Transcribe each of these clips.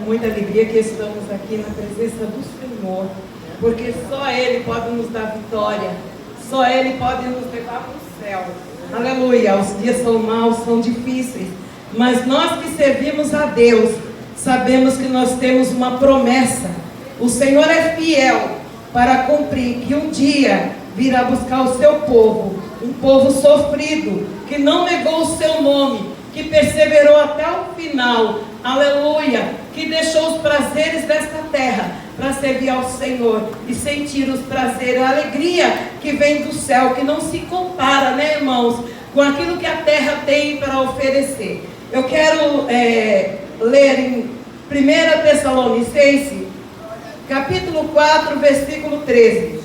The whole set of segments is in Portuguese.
muita alegria que estamos aqui na presença do Senhor, porque só Ele pode nos dar vitória, só Ele pode nos levar para o céu. Aleluia. Os dias são maus, são difíceis, mas nós que servimos a Deus, sabemos que nós temos uma promessa. O Senhor é fiel para cumprir que um dia virá buscar o seu povo, um povo sofrido, que não negou o seu nome, que perseverou até o final, aleluia, que deixou os prazeres desta terra para servir ao Senhor e sentir os prazeres, a alegria que vem do céu, que não se compara, né, irmãos, com aquilo que a terra tem para oferecer. Eu quero ler em 1 Tessalonicenses, capítulo 4, versículo 13.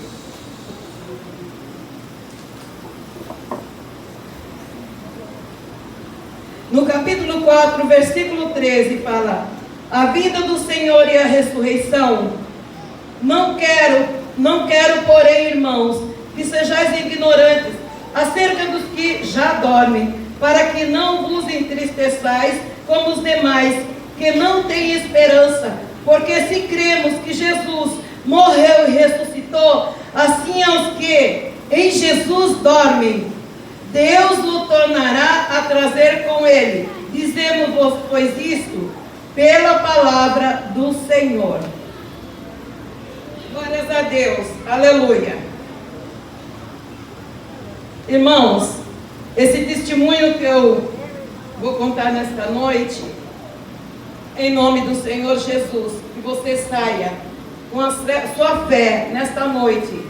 No capítulo 4, versículo 13, fala: a vida do Senhor e a ressurreição. Não quero, porém, irmãos, que sejais ignorantes acerca dos que já dormem, para que não vos entristeçais como os demais, que não têm esperança. Porque se cremos que Jesus morreu e ressuscitou, assim aos que em Jesus dormem, Deus o tornará a trazer com ele. Dizemos-vos, pois, isto pela palavra do Senhor. Glórias a Deus, aleluia. Irmãos, esse testemunho que eu vou contar nesta noite, em nome do Senhor Jesus, que você saia com a sua fé nesta noite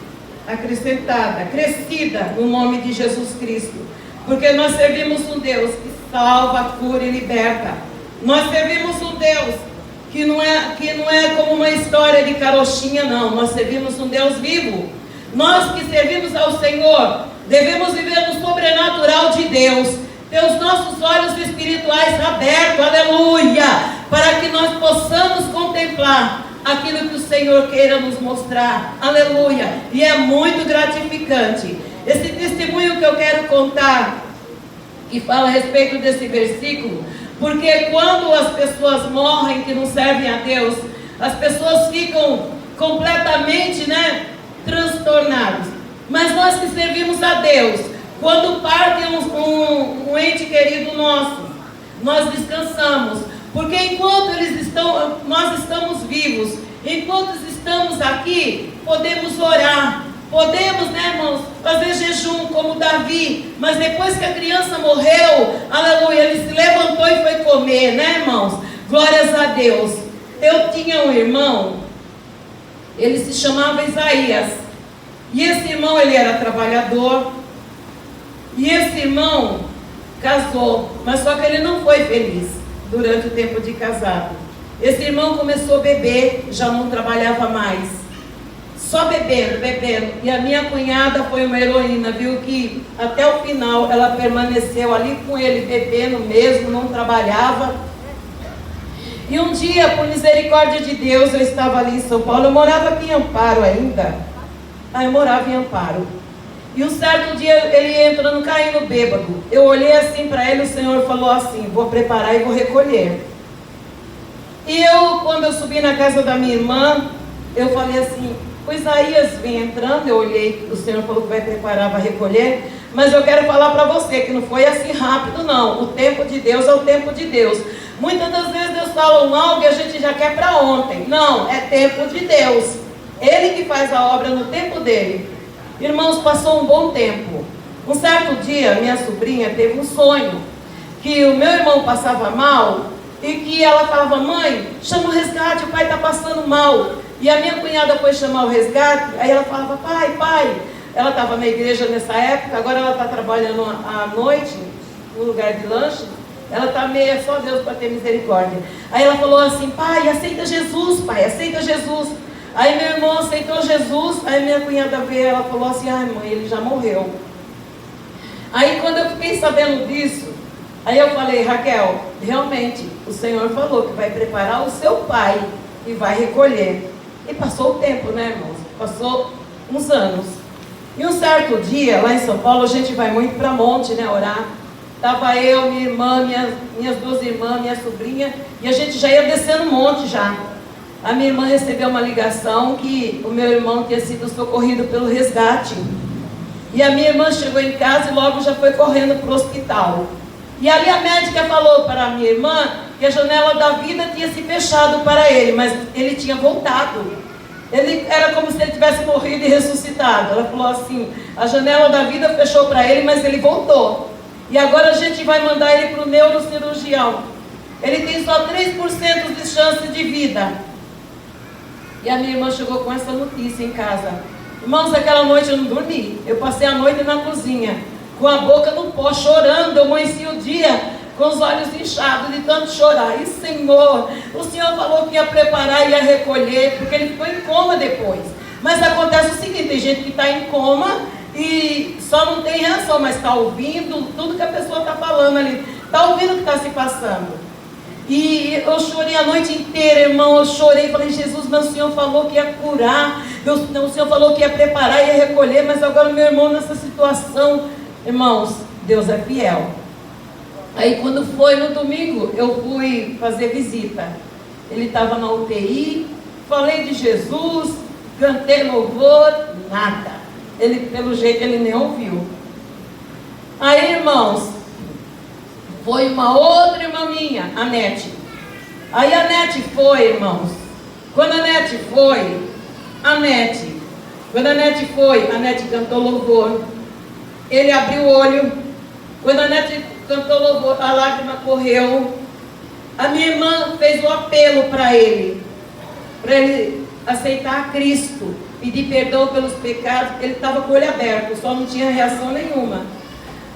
acrescentada, crescida no nome de Jesus Cristo, porque nós servimos um Deus que salva, cura e liberta. Nós servimos um Deus que não é como uma história de carochinha, não. Nós servimos um Deus vivo. Nós que servimos ao Senhor devemos viver no sobrenatural de Deus, ter os nossos olhos espirituais abertos, aleluia, para que nós possamos contemplar aquilo que o Senhor queira nos mostrar, aleluia. E é muito gratificante esse testemunho que eu quero contar, que fala a respeito desse versículo, porque quando as pessoas morrem que não servem a Deus, as pessoas ficam completamente, transtornadas. Mas nós que servimos a Deus, quando parte um ente querido nosso, nós descansamos, porque enquanto nós estamos vivos, enquanto estamos aqui, podemos orar, podemos, irmãos, fazer jejum como Davi, mas depois que a criança morreu, aleluia, ele se levantou e foi comer, irmãos? Glórias a Deus. Eu tinha um irmão, ele se chamava Isaías, e esse irmão, ele era trabalhador, e esse irmão casou, mas só que ele não foi feliz durante o tempo de casado. Esse irmão começou a beber, já não trabalhava mais, só bebendo. E a minha cunhada foi uma heroína, viu, que até o final ela permaneceu ali com ele, bebendo mesmo, não trabalhava. E um dia, por misericórdia de Deus, eu estava ali em São Paulo, eu morava aqui em Amparo ainda. Eu morava em Amparo. E um certo dia ele entrando, caindo bêbado. Eu olhei assim para ele, o Senhor falou assim: vou preparar e vou recolher. E quando eu subi na casa da minha irmã, eu falei assim: o Isaías vem entrando. Eu olhei, o Senhor falou que vai preparar, vai recolher. Mas eu quero falar para você que não foi assim rápido, não. O tempo de Deus é o tempo de Deus. Muitas das vezes Deus fala algo e a gente já quer para ontem. Não, é tempo de Deus. Ele que faz a obra no tempo dele. Irmãos, passou um bom tempo. Um certo dia, minha sobrinha teve um sonho, que o meu irmão passava mal, e que ela falava: mãe, chama o resgate, o pai está passando mal. E a minha cunhada foi chamar o resgate, aí ela falava: pai, ela estava na igreja nessa época, agora ela está trabalhando à noite, no lugar de lanche, ela está meia, só Deus para ter misericórdia. Aí ela falou assim: pai, aceita Jesus, pai, aceita Jesus. Aí meu irmão aceitou Jesus, aí minha cunhada veio, ela falou assim: ai mãe, ele já morreu. Aí quando eu fiquei sabendo disso, aí eu falei: Raquel, realmente, o Senhor falou que vai preparar o seu pai e vai recolher. E passou o tempo, irmãos? Passou uns anos. E um certo dia, lá em São Paulo, a gente vai muito para monte, orar. Estava eu, minha irmã, minhas duas irmãs, minha sobrinha, e a gente já ia descendo um monte já. A minha irmã recebeu uma ligação que o meu irmão tinha sido socorrido pelo resgate. E a minha irmã chegou em casa e logo já foi correndo para o hospital. E ali a médica falou para a minha irmã que a janela da vida tinha se fechado para ele, mas ele tinha voltado. Ele era como se ele tivesse morrido e ressuscitado. Ela falou assim, a janela da vida fechou para ele, mas ele voltou. E agora a gente vai mandar ele para o neurocirurgião. Ele tem só 3% de chance de vida. E a minha irmã chegou com essa notícia em casa. Irmãos, aquela noite eu não dormi. Eu passei a noite na cozinha, com a boca no pó, chorando. Eu amanheci o dia com os olhos inchados de tanto chorar. E Senhor, o Senhor falou que ia preparar e ia recolher, porque ele ficou em coma depois. Mas acontece o seguinte, tem gente que está em coma e só não tem reação, mas está ouvindo tudo que a pessoa está falando ali. Está ouvindo o que está se passando. E eu chorei a noite inteira, irmão. Eu chorei, falei, Jesus, mas o Senhor falou que ia curar, o Senhor falou que ia preparar, ia recolher, mas agora meu irmão nessa situação. Irmãos, Deus é fiel. Aí quando foi no domingo, eu fui fazer visita. Ele estava na UTI, falei de Jesus, cantei louvor, nada. Ele, pelo jeito, ele nem ouviu. Aí, irmãos, foi uma outra irmã minha, a Nete. Aí a Nete foi, irmãos. Quando a Nete foi, a Nete cantou louvor. Ele abriu o olho. Quando a Nete cantou louvor, a lágrima correu. A minha irmã fez um apelo para ele aceitar a Cristo, pedir perdão pelos pecados. Ele estava com o olho aberto, só não tinha reação nenhuma.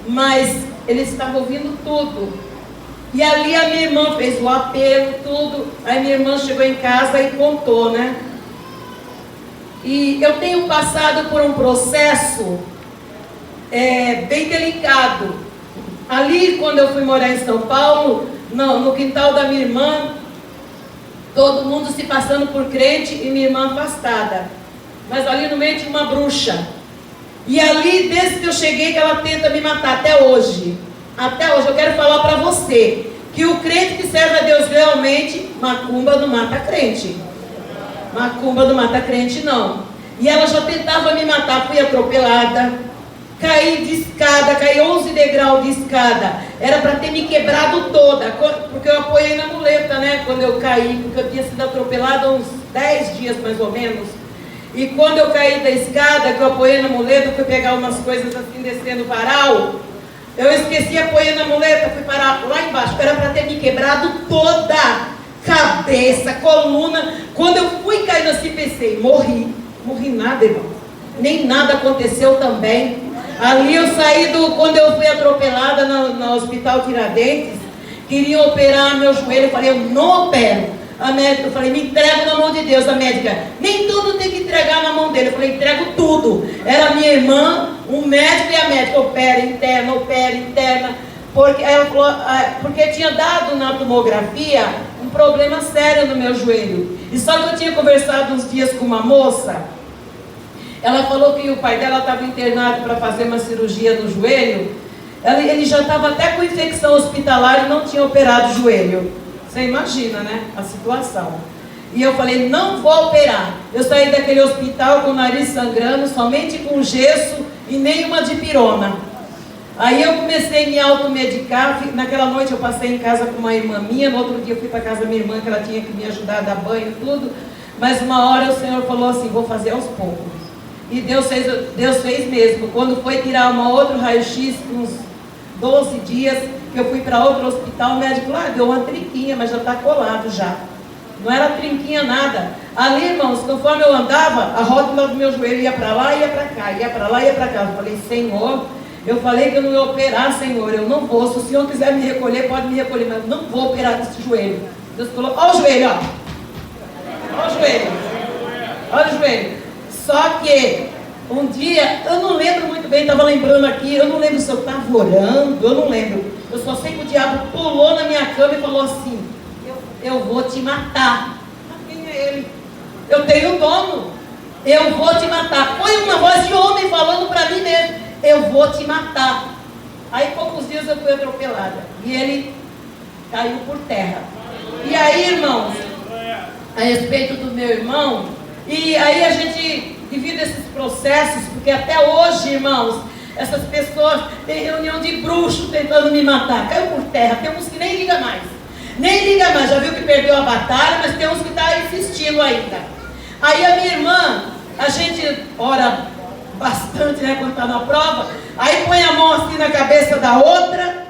Mas ele estava ouvindo tudo. E ali a minha irmã fez o apelo, tudo. Aí minha irmã chegou em casa e contou, né? E eu tenho passado por um processo bem delicado. Ali, quando eu fui morar em São Paulo, no quintal da minha irmã, todo mundo se passando por crente e minha irmã afastada. Mas ali no meio tinha uma bruxa. E ali, desde que eu cheguei, que ela tenta me matar, até hoje. Até hoje, eu quero falar para você, que o crente que serve a Deus realmente, macumba não mata crente. Macumba não mata crente, não. E ela já tentava me matar, fui atropelada, caí de escada, caí 11 degraus de escada. Era para ter me quebrado toda, porque eu apoiei na muleta, né, quando eu caí, porque eu tinha sido atropelada há uns 10 dias mais ou menos. E quando eu caí da escada, que eu apoiei na muleta, fui pegar umas coisas assim, descendo o varal, eu esqueci, apoiei na muleta, fui parar lá embaixo. Era para ter me quebrado toda, cabeça, coluna. Quando eu fui cair assim, pensei, morri nada, irmão. Nem nada aconteceu também. Ali eu saí quando eu fui atropelada no Hospital Tiradentes, queriam operar meu joelho, eu falei, eu não opero. A médica, eu falei, me entrega na mão de Deus. A médica, nem tudo tem que entregar na mão dele. Eu falei, entrego tudo. Era a minha irmã, um médico e a médica, opera interna. Porque ela falou, porque tinha dado na tomografia um problema sério no meu joelho. E só que eu tinha conversado uns dias com uma moça. Ela falou que o pai dela estava internado para fazer uma cirurgia no joelho. Ele já estava até com infecção hospitalar e não tinha operado o joelho. Você imagina, né, a situação. E eu falei, não vou operar. Eu saí daquele hospital com o nariz sangrando, somente com gesso e nenhuma dipirona. Aí eu comecei a me automedicar. Naquela noite eu passei em casa com uma irmã minha. No outro dia eu fui para casa da minha irmã, que ela tinha que me ajudar a dar banho e tudo. Mas uma hora o Senhor falou assim, vou fazer aos poucos. E Deus fez mesmo. Quando foi tirar uma outro raio-x, uns 12 dias, que eu fui para outro hospital, o médico lá deu uma trinquinha, mas já está colado já. Não era trinquinha nada. Ali, irmãos, conforme eu andava, a rótula do meu joelho ia para lá, ia para cá, ia para lá, ia para cá. Eu falei, Senhor, eu falei que eu não ia operar, Senhor, eu não vou. Se o Senhor quiser me recolher, pode me recolher, mas eu não vou operar desse joelho. Deus falou, olha o joelho, ó. Olha o joelho. Olha o joelho. Só que um dia, eu não lembro muito bem, estava lembrando aqui, eu não lembro se eu estava orando, eu não lembro. Eu só sei que o diabo pulou na minha cama e falou assim, eu vou te matar. Quem é ele? Eu tenho dono. Eu vou te matar. Foi uma voz de homem falando para mim mesmo, eu vou te matar. Aí poucos dias eu fui atropelada. E ele caiu por terra. E aí, irmãos, a respeito do meu irmão, e aí a gente, devido a esses processos, porque até hoje, irmãos, essas pessoas têm reunião de bruxo tentando me matar. Caiu por terra. Tem uns que nem liga mais. Nem liga mais. Já viu que perdeu a batalha, mas tem uns que estão insistindo ainda. Aí a minha irmã, a gente ora bastante, né, quando está na prova. Aí põe a mão assim na cabeça da outra.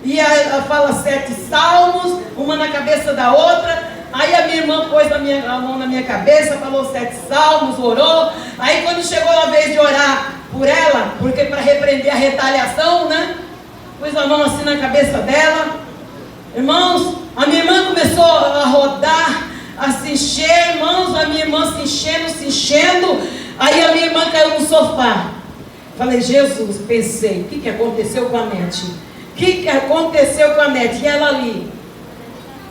E ela fala 7 salmos, uma na cabeça da outra. Aí a minha irmã pôs a mão na minha cabeça, falou 7 salmos, orou. Aí quando chegou a vez de orar por ela, porque para repreender a retaliação, né? Pôs a mão assim na cabeça dela. Irmãos, a minha irmã começou a rodar, a se encher, irmãos, a minha irmã se enchendo. Aí a minha irmã caiu no sofá. Falei, Jesus, pensei, o que aconteceu com a Nete? O que aconteceu com a Nete? E ela ali,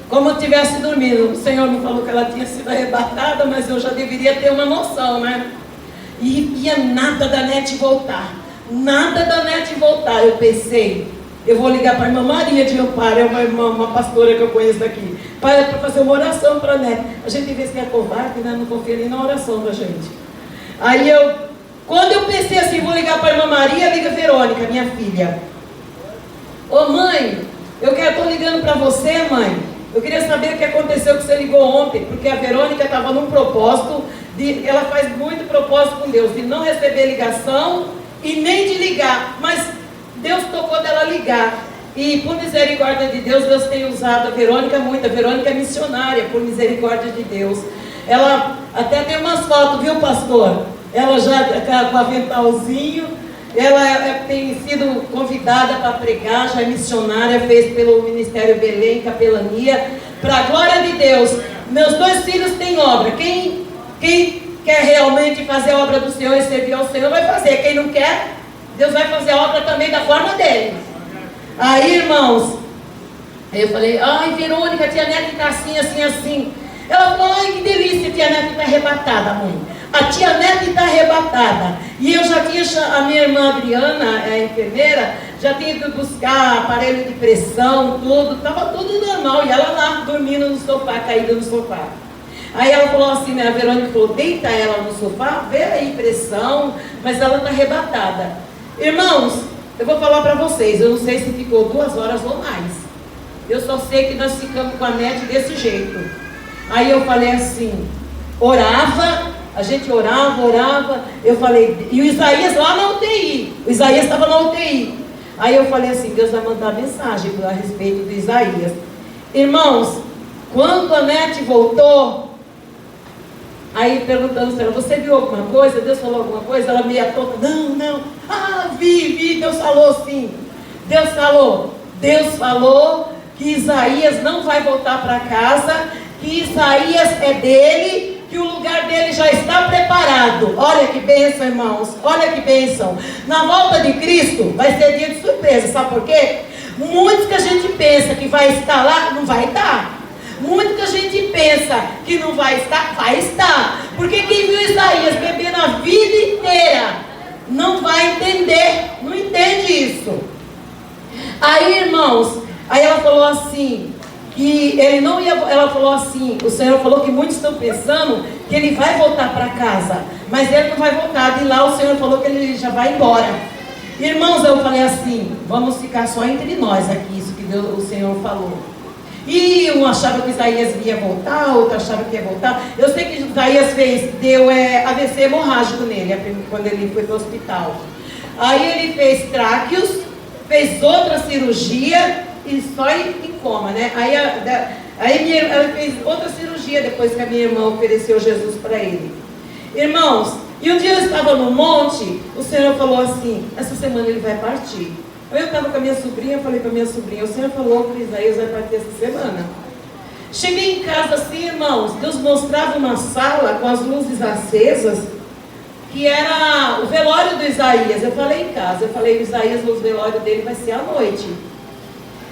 como eu estivesse dormindo. O Senhor me falou que ela tinha sido arrebatada, mas eu já deveria ter uma noção, né? E via nada da Nete voltar. Nada da Nete voltar. Eu pensei, eu vou ligar para a irmã Maria de Amparo, é uma pastora que eu conheço daqui, para fazer uma oração para a Nete. A gente vê se é covarde, né? Não confia nem na oração da gente. Aí quando eu pensei assim, vou ligar para a irmã Maria, liga Verônica, minha filha. Ô mãe, eu estou ligando para você, mãe. Eu queria saber o que aconteceu que você ligou ontem, porque a Verônica estava num propósito, ela faz muito propósito com Deus, de não receber ligação e nem de ligar, mas Deus tocou dela ligar. E por misericórdia de Deus, Deus tem usado a Verônica muito. A Verônica é missionária, por misericórdia de Deus. Ela até tem umas fotos, viu, pastor? Ela já com aventalzinho. Ela tem sido convidada para pregar, já é missionária, fez pelo Ministério Belém, capelania, para a glória de Deus. Meus 2 filhos têm obra. Quem quer realmente fazer a obra do Senhor e servir ao Senhor, vai fazer. Quem não quer, Deus vai fazer a obra também da forma dele. Aí, irmãos, aí eu falei, ai, Verônica, a tia Nete está assim, assim, assim. Ela falou, ai, que delícia, a tia Nete está arrebatada, mãe. A tia Nete está arrebatada. E eu já tinha, a minha irmã Adriana, a enfermeira, já tinha ido buscar aparelho de pressão, tudo, estava tudo normal. E ela lá, dormindo no sofá, caída no sofá. Aí ela falou assim, né, a Verônica falou, deita ela no sofá, vê aí pressão, mas ela está arrebatada. Irmãos, eu vou falar para vocês, eu não sei se ficou 2 horas ou mais. Eu só sei que nós ficamos com a Nete desse jeito. Aí eu falei assim, orava, a gente orava, eu falei, e o Isaías lá na UTI, o Isaías estava na UTI. Aí eu falei assim, Deus vai mandar mensagem a respeito do Isaías. Irmãos, quando a Nete voltou, aí perguntando se ela, você viu alguma coisa? Deus falou alguma coisa? Ela meia tonta, não, vi, Deus falou sim. Deus falou que Isaías não vai voltar para casa, que Isaías é dele, que o lugar dele já está preparado. Olha que bênção, irmãos, olha que bênção. Na volta de Cristo vai ser dia de surpresa, sabe por quê? Muitos que a gente pensa que vai estar lá, não vai estar. Muito que a gente pensa que não vai estar, porque quem viu Isaías bebendo a vida inteira, não vai entender, não entende isso. Aí, irmãos, aí ela falou assim, que ele não ia, ela falou assim, o Senhor falou que muitos estão pensando que ele vai voltar para casa, mas ele não vai voltar, de lá o Senhor falou que ele já vai embora. Irmãos, eu falei assim, vamos ficar só entre nós aqui, isso que Deus, o Senhor falou. E um achava que Isaías ia voltar, outro achava que ia voltar. Eu sei que Isaías deu AVC hemorrágico nele, quando ele foi para o hospital. Aí ele fez tráqueos, fez outra cirurgia e só em coma, né? Aí ela fez outra cirurgia depois que a minha irmã ofereceu Jesus para ele. Irmãos, e um dia eu estava no monte, o Senhor falou assim, essa semana ele vai partir. Eu estava com a minha sobrinha, falei para a minha sobrinha, o Senhor falou que Isaías vai partir essa semana. Cheguei em casa assim, irmãos, Deus mostrava uma sala com as luzes acesas, que era o velório do Isaías. Eu falei em casa, o Isaías, o velório dele vai ser à noite.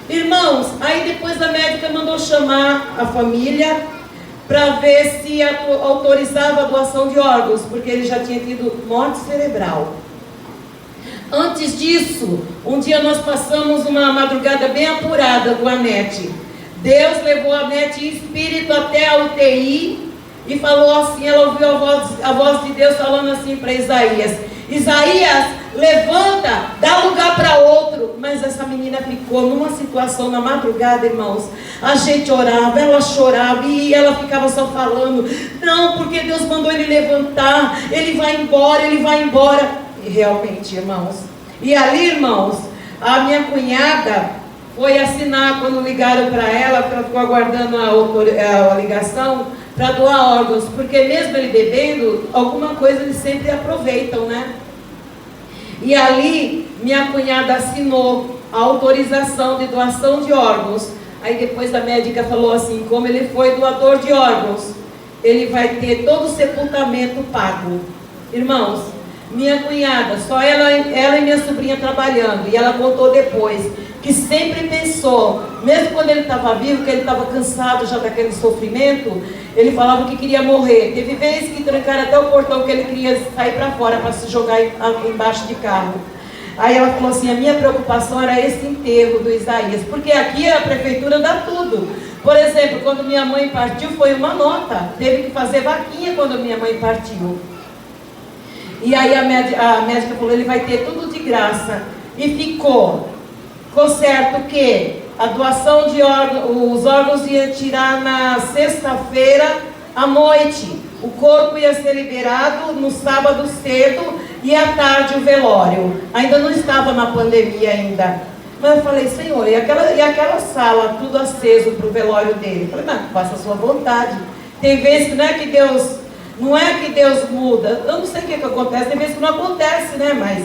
Irmãos, aí depois a médica mandou chamar a família para ver se autorizava a doação de órgãos, porque ele já tinha tido morte cerebral. Antes disso, um dia nós passamos uma madrugada bem apurada com a Nete. Deus levou a Nete em espírito até a UTI e falou assim, ela ouviu a voz de Deus falando assim para Isaías: Isaías, levanta, dá lugar para outro. Mas essa menina ficou numa situação na madrugada, irmãos. A gente orava, ela chorava e ela ficava só falando: não, porque Deus mandou ele levantar, ele vai embora, ele vai embora. E realmente, irmãos, e ali, irmãos, a minha cunhada foi assinar quando ligaram para ela, ficou aguardando a ligação para doar órgãos, porque mesmo ele bebendo, alguma coisa eles sempre aproveitam, né? E ali, minha cunhada assinou a autorização de doação de órgãos. Aí depois a médica falou assim, como ele foi doador de órgãos, ele vai ter todo o sepultamento pago. Irmãos, minha cunhada, só ela e minha sobrinha trabalhando, e ela contou depois, que sempre pensou, mesmo quando ele estava vivo, que ele estava cansado já daquele sofrimento, ele falava que queria morrer. Teve vezes que trancaram até o portão, que ele queria sair para fora, para se jogar embaixo de carro. Aí ela falou assim, a minha preocupação era esse enterro do Isaías, porque aqui a prefeitura dá tudo. Por exemplo, quando minha mãe partiu, foi uma nota, teve que fazer vaquinha quando minha mãe partiu. E aí a médica falou, ele vai ter tudo de graça. E ficou certo que a doação de órgãos, os órgãos iam tirar na sexta-feira à noite. O corpo ia ser liberado no sábado cedo e à tarde o velório. Ainda não estava na pandemia ainda. Mas eu falei, Senhor, e aquela sala, tudo aceso para o velório dele? Eu falei, não, faça a sua vontade. Tem vezes que não é que Deus muda. Eu não sei o que acontece, tem vezes que não acontece, né? Mas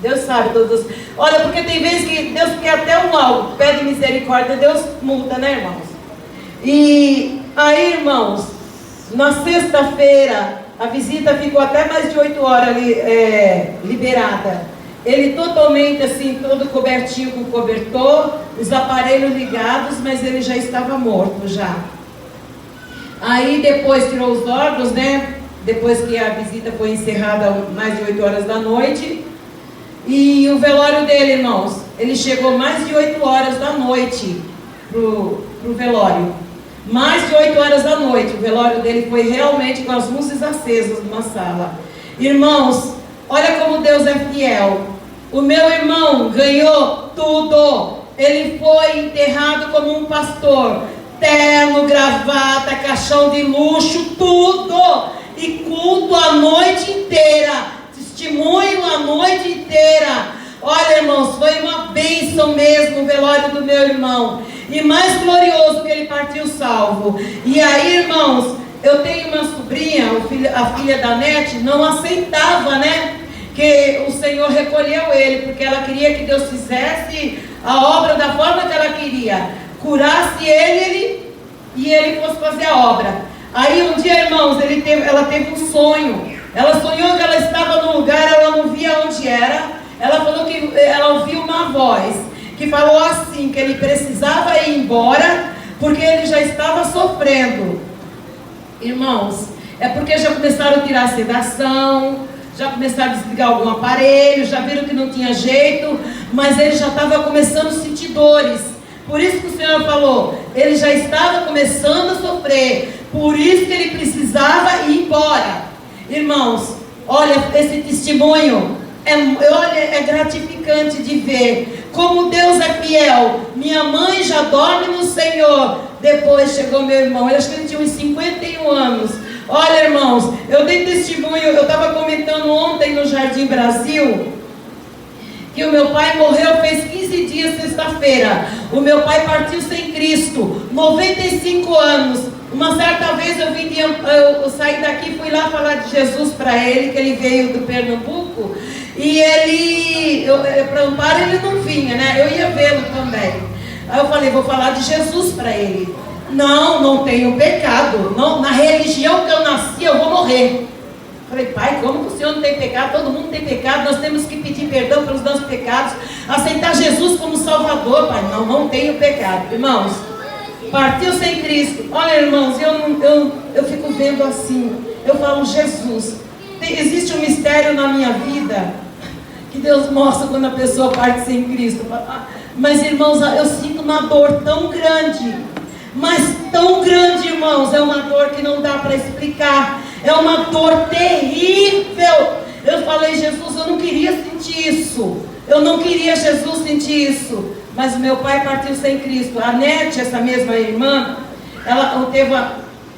Deus sabe todas. Olha, porque tem vezes que Deus quer até um algo, pede misericórdia, Deus muda, né, irmãos? E aí, irmãos, na sexta-feira, a visita ficou até mais de 8 horas liberada. Ele totalmente assim, todo cobertinho com cobertor, os aparelhos ligados, mas ele já estava morto já. Aí depois tirou os órgãos, né? Depois que a visita foi encerrada mais de 8 horas da noite. E o velório dele, irmãos, ele chegou mais de 8 horas da noite pro velório. Mais de 8 horas da noite. O velório dele foi realmente com as luzes acesas numa sala. Irmãos, olha como Deus é fiel. O meu irmão ganhou tudo. Ele foi enterrado como um pastor. Terno, gravata, caixão de luxo, tudo. E culto a noite inteira. Testemunho a noite inteira. Olha, irmãos, foi uma bênção mesmo o velório do meu irmão. E mais glorioso que ele partiu salvo. E aí, irmãos, eu tenho uma sobrinha, a filha da Nete, não aceitava, né? Que o Senhor recolheu ele, porque ela queria que Deus fizesse a obra da forma que ela queria. Curasse ele e ele fosse fazer a obra. Aí um dia, irmãos, ela teve um sonho. Ela sonhou que ela estava num lugar, ela não via onde era. Ela falou que ela ouviu uma voz que falou assim, que ele precisava ir embora, porque ele já estava sofrendo. Irmãos, é porque já começaram a tirar a sedação, já começaram a desligar algum aparelho, já viram que não tinha jeito, mas ele já estava começando a sentir dores. Por isso que o Senhor falou, ele já estava começando a sofrer, por isso que ele precisava ir embora. Irmãos, olha esse testemunho, é gratificante de ver como Deus é fiel. Minha mãe já dorme no Senhor. Depois chegou meu irmão, eu acho que ele tinha uns 51 anos. Olha, irmãos, eu dei testemunho, eu estava comentando ontem no Jardim Brasil, que o meu pai morreu, fez 15 dias, sexta-feira. O meu pai partiu sem Cristo, 95 anos. Uma certa vez eu saí daqui, fui lá falar de Jesus para ele, que ele veio do Pernambuco, e para Amparo ele não vinha, né? Eu ia vê-lo também. Aí eu falei, vou falar de Jesus para ele. Não tenho pecado. Não, na religião que eu nasci, eu vou morrer. Falei, pai, como que o Senhor não tem pecado? Todo mundo tem pecado, nós temos que pedir perdão pelos nossos pecados, aceitar Jesus como Salvador, pai. Não tenho pecado. Irmãos, partiu sem Cristo. Olha, irmãos, eu fico vendo assim, eu falo, Jesus, existe um mistério na minha vida, que Deus mostra quando a pessoa parte sem Cristo. Mas, irmãos, eu sinto uma dor tão grande, mas tão grande, irmãos, é uma dor que não dá para explicar, é uma dor terrível. Eu falei, Jesus, eu não queria sentir isso, eu não queria, Jesus, sentir isso, mas meu pai partiu sem Cristo. A Nete, essa mesma irmã, ela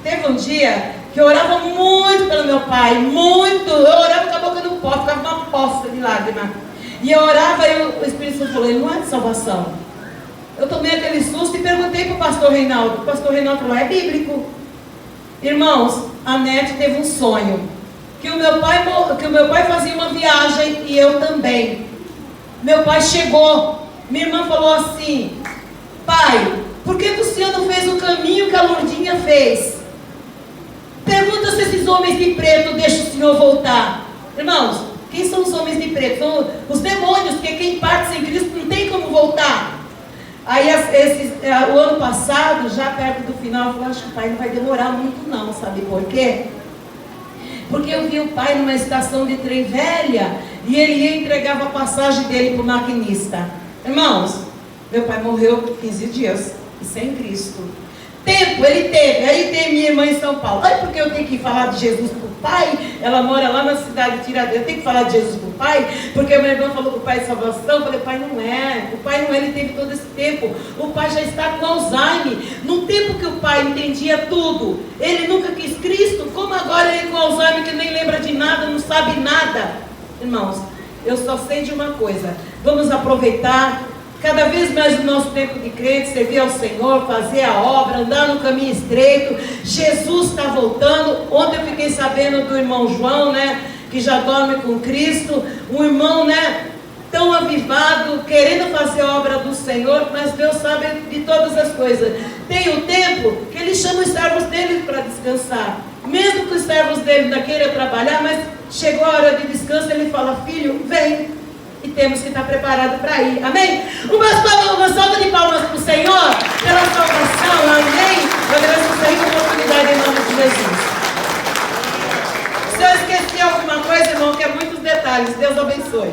teve um dia que eu orava muito pelo meu pai, muito, eu orava com a boca no pó, ficava uma poça de lágrima, e eu orava e o Espírito Santo falou, ele não é de salvação. Eu tomei aquele susto e perguntei para o pastor Reinaldo. O pastor Reinaldo falou, é bíblico. Irmãos, a Nete teve um sonho, que o meu pai fazia uma viagem e eu também. Meu pai chegou, minha irmã falou assim, pai, por que o senhor não fez o caminho que a Lourdinha fez? Pergunta se esses homens de preto deixam o senhor voltar. Irmãos, quem são os homens de preto? São os demônios, porque quem parte sem Cristo não tem como voltar. Aí o ano passado, já perto do final, eu falei, acho que o pai não vai demorar muito não, sabe por quê? Porque eu vi o pai numa estação de trem velha, e ele ia entregar a passagem dele para o maquinista. Irmãos, meu pai morreu 15 dias, e sem Cristo. Tempo ele teve, aí tem minha irmã em São Paulo. Ai, porque eu tenho que falar de Jesus para o pai? Ela mora lá na cidade de Tiradentes. Eu tenho que falar de Jesus para o pai? Porque minha irmã falou que o pai é salvação. Eu falei, pai não é. O pai não é, ele teve todo esse tempo. O pai já está com Alzheimer. No tempo que o pai entendia tudo, ele nunca quis Cristo. Como agora ele com Alzheimer, que nem lembra de nada, não sabe nada? Irmãos, eu só sei de uma coisa. Vamos aproveitar cada vez mais o nosso tempo de crente, servir ao Senhor, fazer a obra, andar no caminho estreito. Jesus está voltando. Ontem eu fiquei sabendo do irmão João, né, que já dorme com Cristo. Um irmão, né, tão avivado, querendo fazer a obra do Senhor, mas Deus sabe de todas as coisas. Tem um tempo que ele chama os servos dele para descansar. Mesmo que os servos dele não queiram trabalhar, mas chegou a hora de descanso, ele fala, filho, vem. E temos que estar preparados para ir, amém? Uma salva de palmas para o Senhor, pela salvação, amém? Eu agradeço a Senhor a oportunidade em nome de Jesus. Se eu esqueci alguma coisa, irmão, que é muitos detalhes, Deus abençoe.